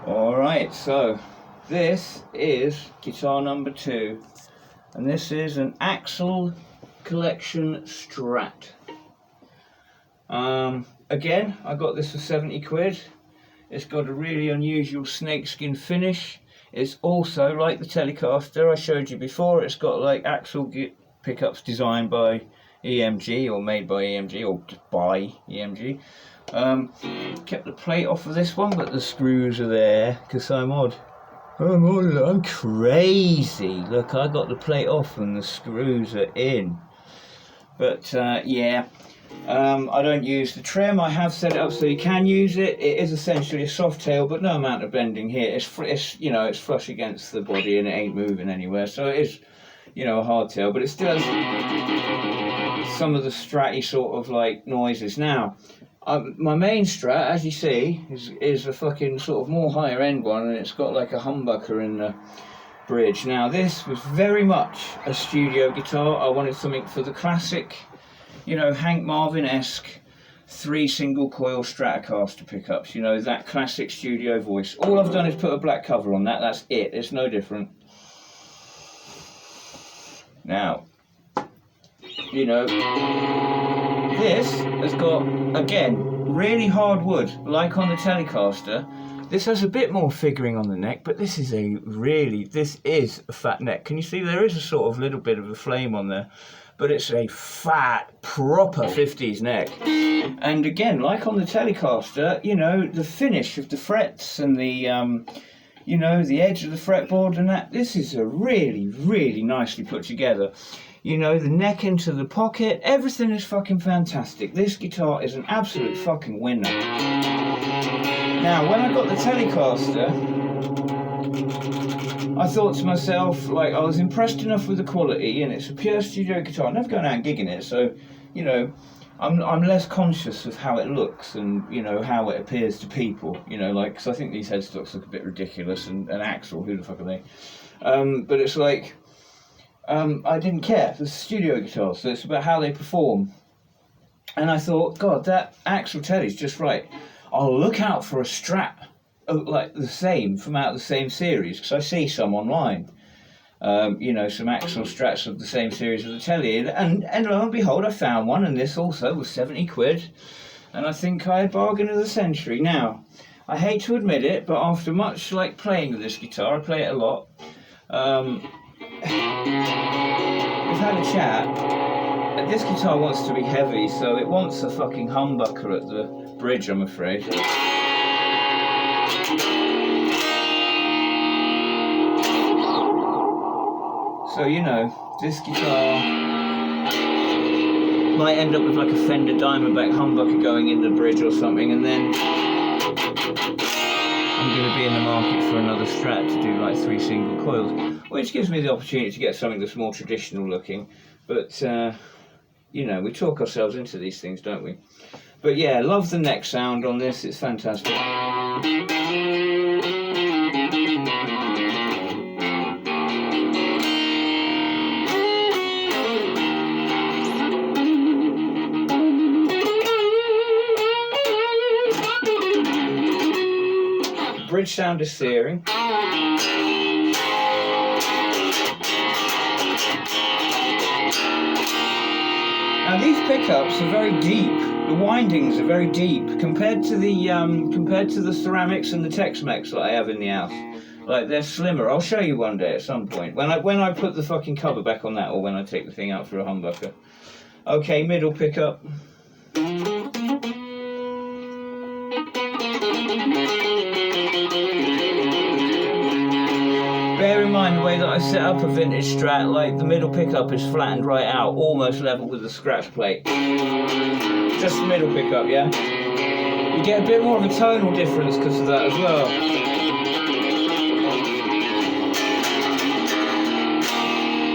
Alright, so this is guitar number 2, and this is an AXL collection strat. Again, I got this for 70 quid. It's got a really unusual snakeskin finish. It's also, like the Telecaster I showed you before, it's got like AXL pickups designed by EMG, or made by EMG, or just by EMG. Kept the plate off of this one, but the screws are there because I'm odd. I'm crazy. Look, I got the plate off and the screws are in. But yeah, I don't use the trim. I have set it up so you can use it. It is essentially a soft tail, but no amount of bending here. It's you know, it's flush against the body and it ain't moving anywhere. So it is, you know, a hard tail, but it still has some of the stratty sort of like noises. Now, my main strat, as you see, is a fucking sort of more higher end one, and it's got like a humbucker in the bridge. Now, this was very much a studio guitar. I wanted something for the classic, you know, Hank Marvin-esque 3 single coil Stratocaster pickups, you know, that classic studio voice. All I've done is put a black cover on that, that's it, it's no different. Now, you know, this has got, again, really hard wood, like on the Telecaster. This has a bit more figuring on the neck, but this is a fat neck. Can you see there is a sort of little bit of a flame on there? But it's a fat, proper 50s neck. And again, like on the Telecaster, you know, the finish of the frets and the, you know, the edge of the fretboard and that, this is a really, really nicely put together. You know, the neck into the pocket, everything is fucking fantastic. This guitar is an absolute fucking winner. Now, when I got the Telecaster, I thought to myself, like, I was impressed enough with the quality, and it's a pure studio guitar. I'm never going out and gigging it, so, you know, I'm less conscious of how it looks and, you know, how it appears to people, you know, like, because I think these headstocks look a bit ridiculous, and AXL, who the fuck are they? But it's like, I didn't care. It's a studio guitar, so it's about how they perform. And I thought, God, that AXL Tele's just right. I'll look out for a Strat like the same from out of the same series, because I see some online. You know, some AXL Strats of the same series as the Tele, and lo and behold, I found one, and this also was 70 quid, and I think I had bargain of the century. Now, I hate to admit it, but after much like playing with this guitar, I play it a lot. We've had a chat. This guitar wants to be heavy, so it wants a fucking humbucker at the bridge, I'm afraid. So, you know, this guitar might end up with like a Fender Diamondback humbucker going in the bridge or something, and then I'm going to be in the market for another Strat to do like 3 single coils, which gives me the opportunity to get something that's more traditional looking. But, you know, we talk ourselves into these things, don't we? But yeah, love the neck sound on this, it's fantastic. Bridge sound is searing. Now these pickups are very deep. The windings are very deep compared to the ceramics and the Tex-Mex that I have in the house. Like, they're slimmer. I'll show you one day at some point when I put the fucking cover back on that, or when I take the thing out for a humbucker. Okay, middle pickup. Bear in mind the way that I set up a vintage Strat, like the middle pickup is flattened right out, almost level with the scratch plate. Just the middle pickup, yeah? You get a bit more of a tonal difference because of that as well.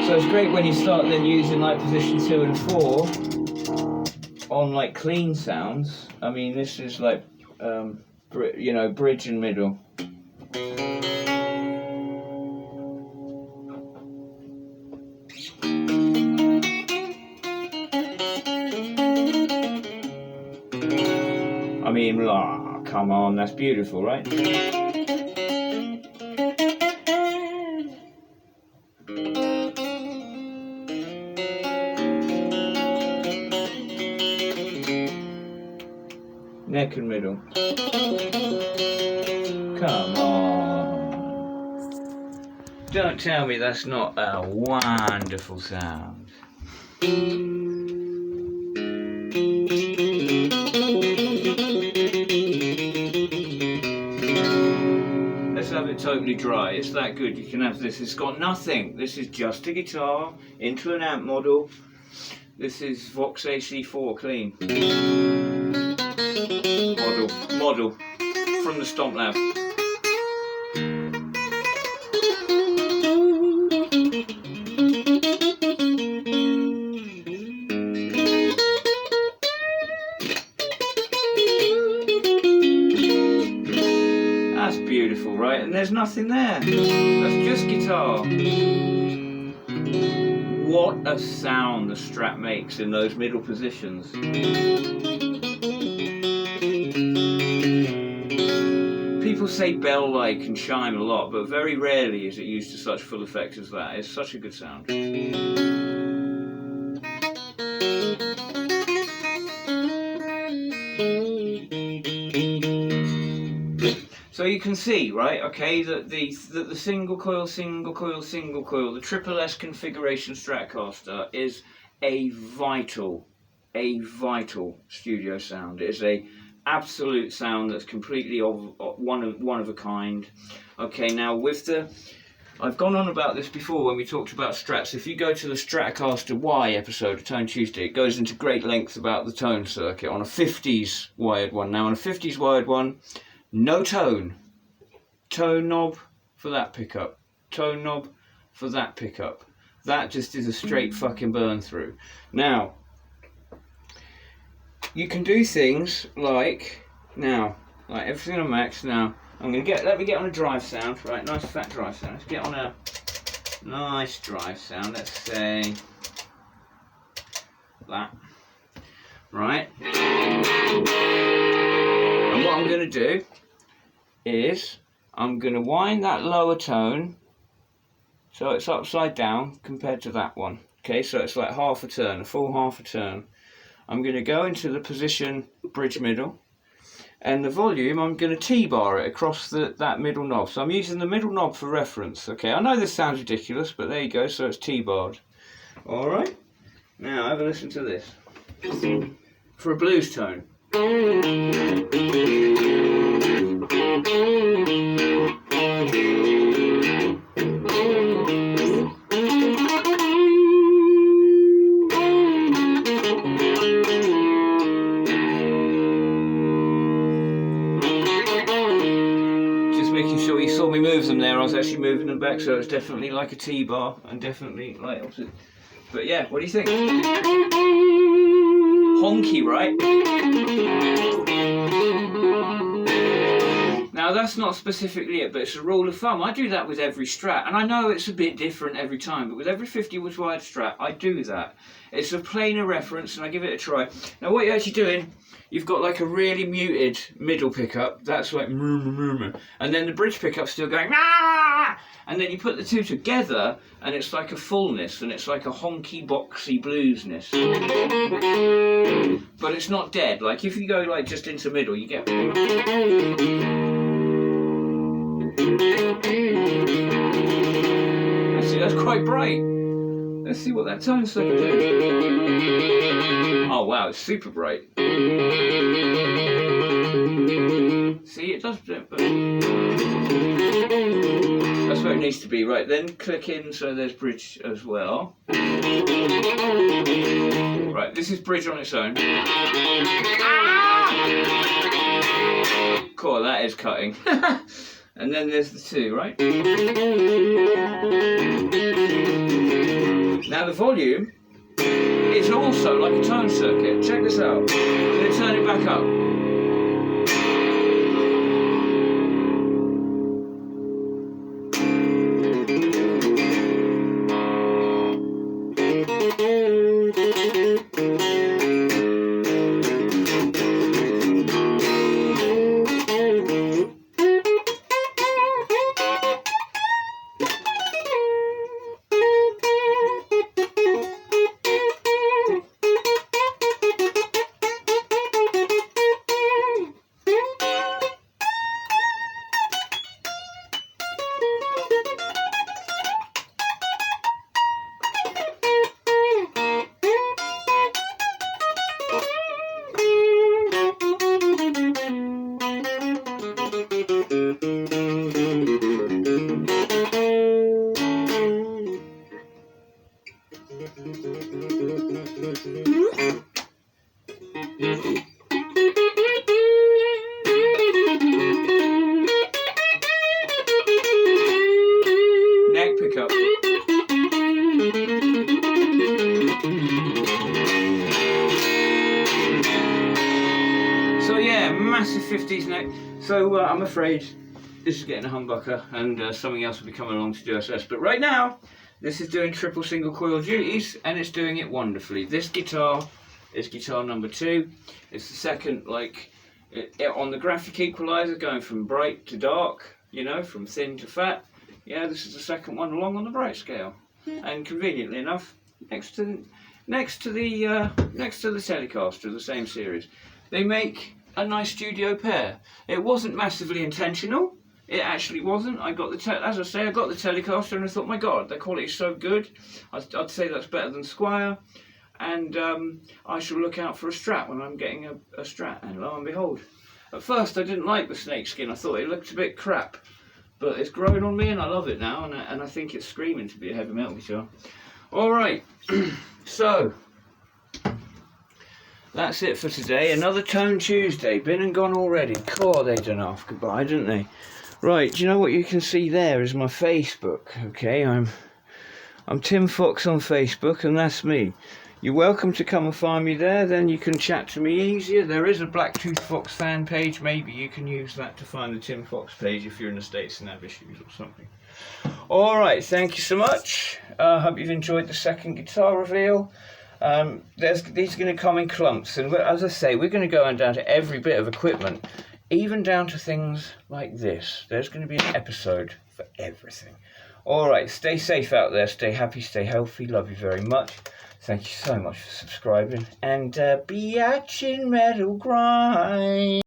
So it's great when you start then using like position 2 and 4 on like clean sounds. I mean, this is like, you know, bridge and middle. I mean, come on, that's beautiful, right? second middle. Come on. Don't tell me that's not a wonderful sound. Let's have it totally dry. It's that good. You can have this. It's got nothing. This is just a guitar into an amp model. This is Vox AC4 clean. Model from the Stomp Lab. That's beautiful, right? And there's nothing there. That's just guitar. What a sound the Strat makes in those middle positions. People say bell-like and chime a lot, but very rarely is it used to such full effect as that. It's such a good sound. So you can see, right, okay, that the single coil, the triple S configuration Stratocaster is a vital studio sound. It is a absolute sound that's completely one of a kind. Okay, now with the, I've gone on about this before when we talked about strats. If you go to the Stratocaster Y episode of Tone Tuesday, it goes into great length about the tone circuit on a 50s wired one. Now on a 50s wired one, no tone. Tone knob for that pickup. Tone knob for that pickup. That just is a straight fucking burn through. Now, you can do things like, now, like everything on max. Now, let me get on a drive sound, right? Nice fat drive sound. Let's get on a nice drive sound. Let's say that, right? And what I'm going to do is I'm going to wind that lower tone so it's upside down compared to that one. Okay, so it's like half a turn, a full half a turn. I'm going to go into the position bridge middle, and the volume I'm going to T-bar it across that middle knob. So I'm using the middle knob for reference. Okay, I know this sounds ridiculous, but there you go, so it's T-barred. Alright, now have a listen to this. For a blues tone. Moves them there, I was actually moving them back, so it's definitely like a T-bar and definitely like opposite. But yeah, what do you think? Honky, right? Now that's not specifically it, but it's a rule of thumb. I do that with every Strat, and I know it's a bit different every time, but with every 50 watt wired Strat, I do that. It's a planar reference, and I give it a try. Now what you're actually doing, you've got like a really muted middle pickup, that's like and then the bridge pickup's still going ah! And then you put the two together and it's like a fullness, and it's like a honky boxy bluesness. But it's not dead. Like if you go like just into middle, you get actually that's quite bright. Let's see what that tone circuit do. Oh wow, it's super bright. See, it does it, but that's where it needs to be, right? Then click in so there's bridge as well. Right, this is bridge on its own. Cool, that is cutting. And then there's the two, right? Now the volume is also like a tone circuit. Check this out. I'm going to turn it back up. Tuesdays now. So I'm afraid this is getting a humbucker, and something else will be coming along to do SS. But right now, this is doing triple single coil duties, and it's doing it wonderfully. This guitar is guitar number 2. It's the second, like, on the graphic equalizer, going from bright to dark, you know, from thin to fat. Yeah, this is the second one along on the bright scale, and conveniently enough, next to the Telecaster, the same series. They make a nice studio pair. It wasn't massively intentional. It actually wasn't. I got the as I say, I got the Telecaster, and I thought, my God, the quality is so good. I'd say that's better than Squire, and I shall look out for a Strat when I'm getting a Strat. And lo and behold, at first I didn't like the snakeskin. I thought it looked a bit crap. But it's growing on me, and I love it now, and I think it's screaming to be a heavy metal guitar. Alright, so that's it for today. Another Tone Tuesday. Been and gone already. God, they done off goodbye, didn't they? Right, do you know what you can see there is my Facebook? Okay, I'm Tim Fox on Facebook, and that's me. You're welcome to come and find me there, then you can chat to me easier. There is a Blacktooth Fox fan page. Maybe you can use that to find the Tim Fox page if you're in the States and have issues or something. Alright, thank you so much. I hope you've enjoyed the second guitar reveal. These are going to come in clumps, and as I say, we're going to go on down to every bit of equipment, even down to things like this. There's going to be an episode for everything. Alright, stay safe out there, stay happy, stay healthy, love you very much. Thank you so much for subscribing, and biatchin' metal grind.